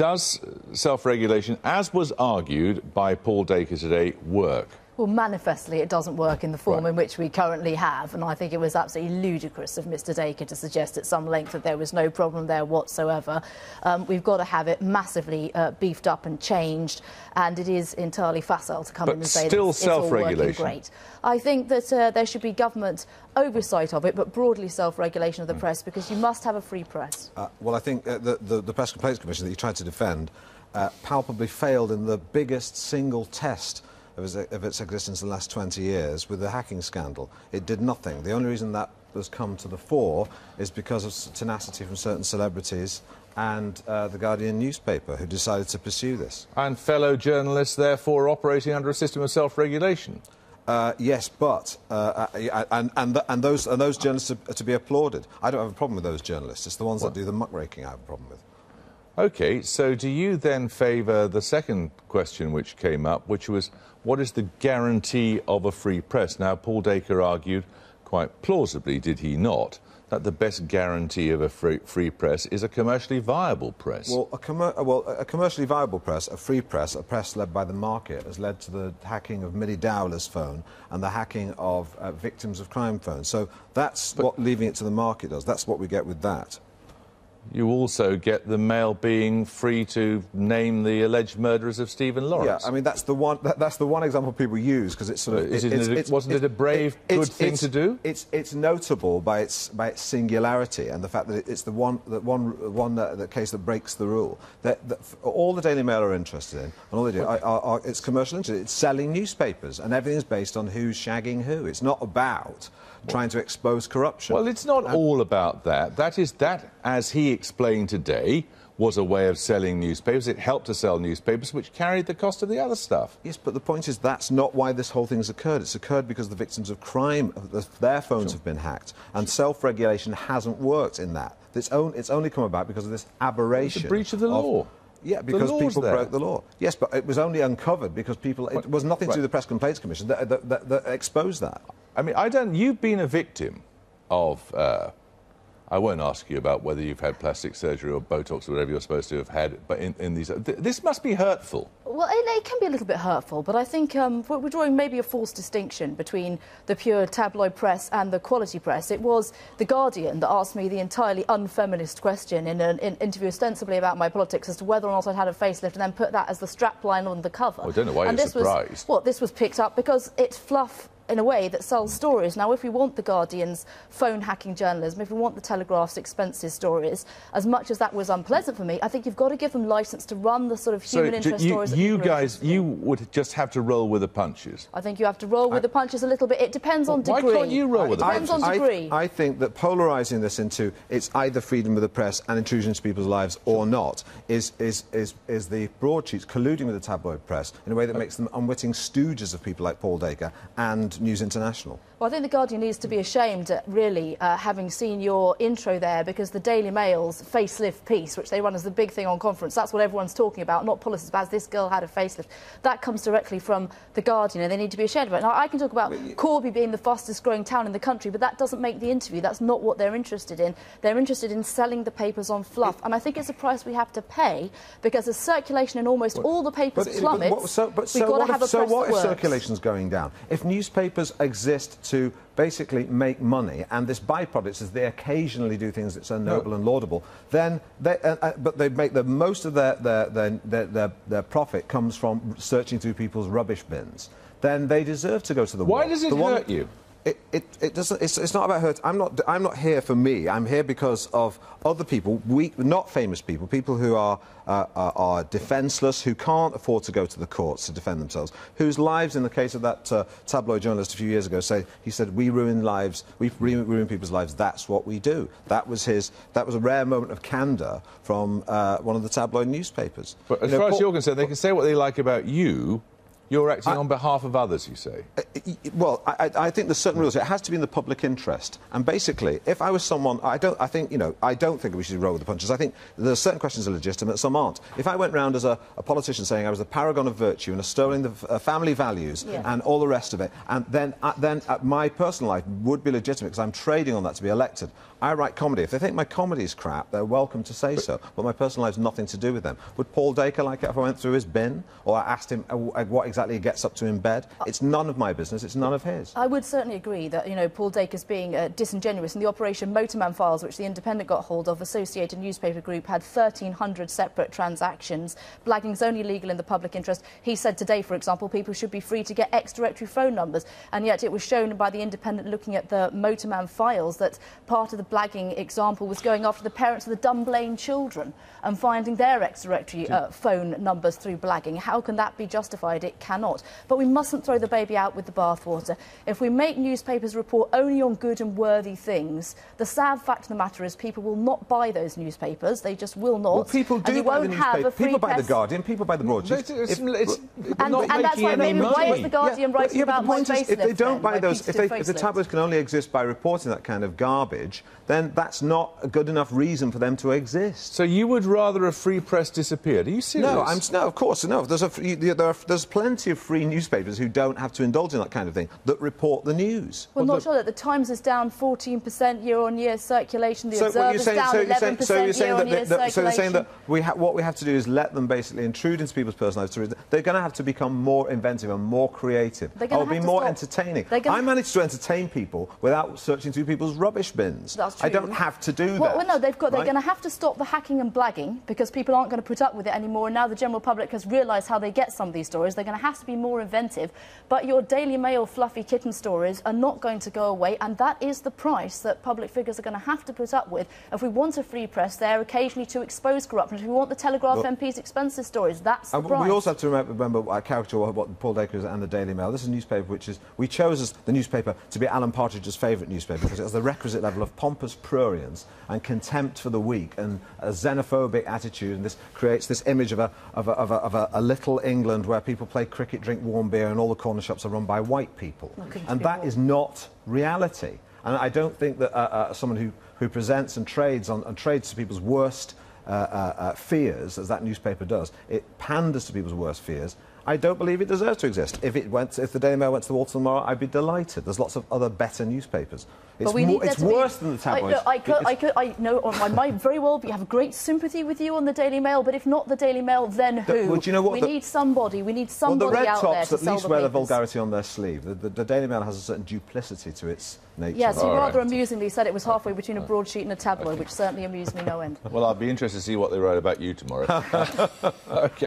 does self-regulation, as was argued by Paul Dacre today, work? Well, manifestly, it doesn't work in the form in which we currently have, and I think it was absolutely ludicrous of Mr Dacre to suggest at some length that there was no problem there whatsoever. We've got to have it massively beefed up and changed, and it is entirely facile to come in and say that it's all working great. I think that there should be government oversight of it, but broadly self-regulation of the press, because you must have a free press. Well, I think the Press Complaints Commission that you tried to defend palpably failed in the biggest single test of its existence in the last 20 years with the hacking scandal. It did nothing. The only reason that has come to the fore is because of tenacity from certain celebrities and the Guardian newspaper, who decided to pursue this. And fellow journalists, therefore, operating under a system of self-regulation. Yes, but and those journalists are to be applauded. I don't have a problem with those journalists. It's the ones that do the muckraking I have a problem with. OK, so do you then favour the second question which came up, which was, what is the guarantee of a free press? Now, Paul Dacre argued, quite plausibly, did he not, that the best guarantee of a free press is a commercially viable press. Well, a commercially viable press, a free press, a press led by the market, has led to the hacking of Millie Dowler's phone and the hacking of victims of crime phones. So that's what leaving it to the market does. That's what we get with that. You also get the Mail being free to name the alleged murderers of Stephen Lawrence. Yeah, I mean that's the one example people use because it's sort of. Wasn't it a brave, good thing to do? It's notable by its singularity and the fact that it's the the case that breaks the rule. That all the Daily Mail are interested in, and all they do are it's commercial interest. It's selling newspapers, and everything's based on who's shagging who. It's not about trying to expose corruption. Well, it's not all about that. That, as he explained today, was a way of selling newspapers. It helped to sell newspapers, which carried the cost of the other stuff. Yes, but the point is that's not why this whole thing's occurred. It's occurred because the victims of crime, their phones have been hacked, and self-regulation hasn't worked in that. It's only come about because of this aberration. It's a breach of the law. Yeah, because people broke the law. Yes, but it was only uncovered because people... It was nothing to do with the Press Complaints Commission that exposed that. I mean, you've been a victim of... I won't ask you about whether you've had plastic surgery or Botox or whatever you're supposed to have had, but in these... This must be hurtful. Well, it can be a little bit hurtful, but I think we're drawing maybe a false distinction between the pure tabloid press and the quality press. It was The Guardian that asked me the entirely unfeminist question in an interview ostensibly about my politics as to whether or not I'd had a facelift, and then put that as the strapline on the cover. I don't know why you're surprised. This was picked up because it's fluff in a way that sells stories. Now, if we want The Guardian's phone-hacking journalism, if we want The Telegraph's expensive stories, as much as that was unpleasant for me, I think you've got to give them licence to run the sort of human interest stories. You would just have to roll with the punches. I think you have to roll with the punches a little bit. It depends on degree. Why can't you roll with the punches? It depends on degree. I think that polarising this into it's either freedom of the press and intrusion into people's lives or not is the broadsheets colluding with the tabloid press in a way that makes them unwitting stooges of people like Paul Dacre and News International. Well, I think The Guardian needs to be ashamed, really, having seen your intro there, because the Daily Mail's facelift piece, which they run as the big thing on conference, that's what everyone's talking about, not policies, but as this girl had a facelift. That comes directly from The Guardian, and they need to be ashamed of it. Now, I can talk about Corby being the fastest-growing town in the country, but that doesn't make the interview. That's not what they're interested in. They're interested in selling the papers on fluff, and I think it's a price we have to pay, because as circulation in almost all the papers plummets, we've got to have a press that works. So what if circulation's going down? If newspapers exist to basically make money, and this byproduct is they occasionally do things that are noble and laudable, then but they make the most of their profit comes from searching through people's rubbish bins, then they deserve to go to the wall. Why does it hurt you? It doesn't. It's not about hurt. I'm not here for me. I'm here because of other people, not famous people, people who are defenceless, who can't afford to go to the courts to defend themselves, whose lives, in the case of that tabloid journalist a few years ago, he said, we ruin lives, we ruin people's lives. That's what we do. That was a rare moment of candour from one of the tabloid newspapers. But as far as you're concerned, they can say what they like about you, You're acting on behalf of others, you say? Well, I think there's certain rules. It has to be in the public interest. And basically, if I was someone, I don't think we should roll with the punches. I think there are certain questions that are legitimate, some aren't. If I went round as a politician saying I was the paragon of virtue and sterling the family values and all the rest of it, and then my personal life would be legitimate because I'm trading on that to be elected. I write comedy. If they think my comedy is crap, they're welcome to say so. But my personal life has nothing to do with them. Would Paul Dacre like it if I went through his bin or I asked him what exactly he gets up to in bed? It's none of my business. It's none of his. I would certainly agree that, you know, Paul Dacre's being disingenuous. In the Operation Motorman files, which the Independent got hold of, Associated Newspaper Group had 1,300 separate transactions. Blagging's only legal in the public interest. He said today, for example, people should be free to get ex-directory phone numbers, and yet it was shown by the Independent looking at the Motorman files that part of the blagging example was going after the parents of the Dunblane children and finding their ex-directory phone numbers through blagging. How can that be justified? It cannot. But we mustn't throw the baby out with the bathwater. If we make newspapers report only on good and worthy things, the sad fact of the matter is people will not buy those newspapers. They just will not. Well, people do buy the newspaper. People buy the Guardian, people buy the Broadsheet. And that's why maybe why is the Guardian writing about my facelift? If they don't buy those, if the tabloids can only exist by reporting that kind of garbage, then that's not a good enough reason for them to exist. So you would rather a free press disappeared? Are you serious? No, of course, no. There's plenty of free newspapers who don't have to indulge in that kind of thing that report the news. Well, not sure that the Times is down 14% year-on-year circulation. The Observer's down 11% year-on-year circulation. So you're saying that what we have to do is let them basically intrude into people's personal lives. They're going to have to become more inventive and more creative. Or be more entertaining. I managed to entertain people without searching through people's rubbish bins. That's true. I don't have to do that. Well, no, they're going to have to stop the hacking and blagging because people aren't going to put up with it anymore. And now the general public has realised how they get some of these stories. They're going to have to be more inventive. But your Daily Mail fluffy kitten stories are not going to go away, and that is the price that public figures are going to have to put up with. If we want a free press there occasionally to expose corruption, if we want the Telegraph MP's expensive stories, that's the price. We also have to remember a character what Paul Dacre is and the Daily Mail. This is a newspaper which is... We chose as the newspaper to be Alan Partridge's favourite newspaper because it has the requisite level of pompous prurience and contempt for the weak and a xenophobic attitude, and this creates this image of a little England where people play cricket, drink warm beer, and all the corner shops are run by white people. And that is not reality. And I don't think that someone who presents and trades to people's worst fears, as that newspaper does, it panders to people's worst fears. I don't believe it deserves to exist. If the Daily Mail went to the wall tomorrow, I'd be delighted. There's lots of other better newspapers. It's worse than the tabloids. I know on my mind very well, but you have great sympathy with you on the Daily Mail, but if not the Daily Mail, then who? Well, do you know what? We need somebody out there to sell the papers. Well, the red tops at least wear the vulgarity on their sleeve. The Daily Mail has a certain duplicity to its nature. Yes, you rather amusingly said it was halfway between a broadsheet and a tabloid, which certainly amused me no end. Well, I'll be interested to see what they write about you tomorrow. Okay.